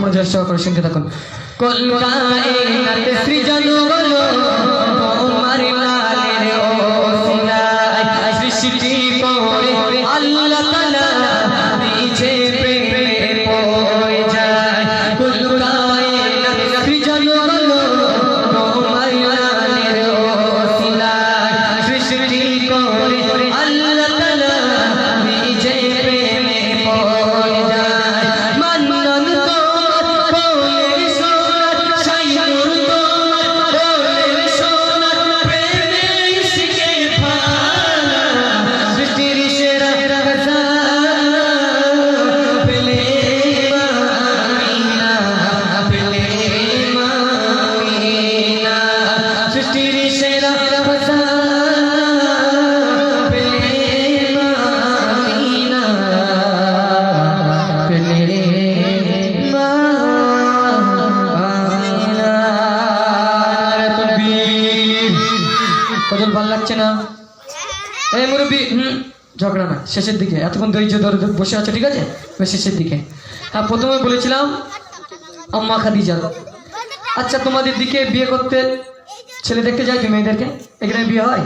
মনোযোগ সহকারে শুনতে থাকুন। কুল কায়নাত সৃজন হলো তোমার নামের ওসিলায়, সৃষ্টি করে আল্লাহ তাআলা নিজে প্রেমে পড়ে যায়। কুল কায়নাত সৃজন হলো তোমার নামের ওসিলায়, সৃষ্টি করে আল্লাহ তাআলা নিজে প্রেমে পড়ে যায়। মান্নান তোমার বলে শোনা, শাইনুর তোমার বলে শোনা, প্রেমে ইশকে ফানা, সৃষ্টির সেরা খাজানা পেলে মামিনা, পেলে মামিনা, সৃষ্টির সেরা খাজানা পেলে মামিনা, পেলে মামিনা। তাকবীর। কদল ভাল লাগছে না? এই মুরব্বি, ঝগড়া না, শেষের দিকে। এতক্ষণ ধৈর্য ধরে বসে আছো, ঠিক আছে? শেষের দিকে। হ্যাঁ, প্রথমে বলেছিলাম আম্মা খাদিজা। আচ্ছা, তোমাদের দিকে বিয়ে করতে ছেলে দেখতে যায় কি মেয়েদেরকে? এখানে বিয়ে হয়?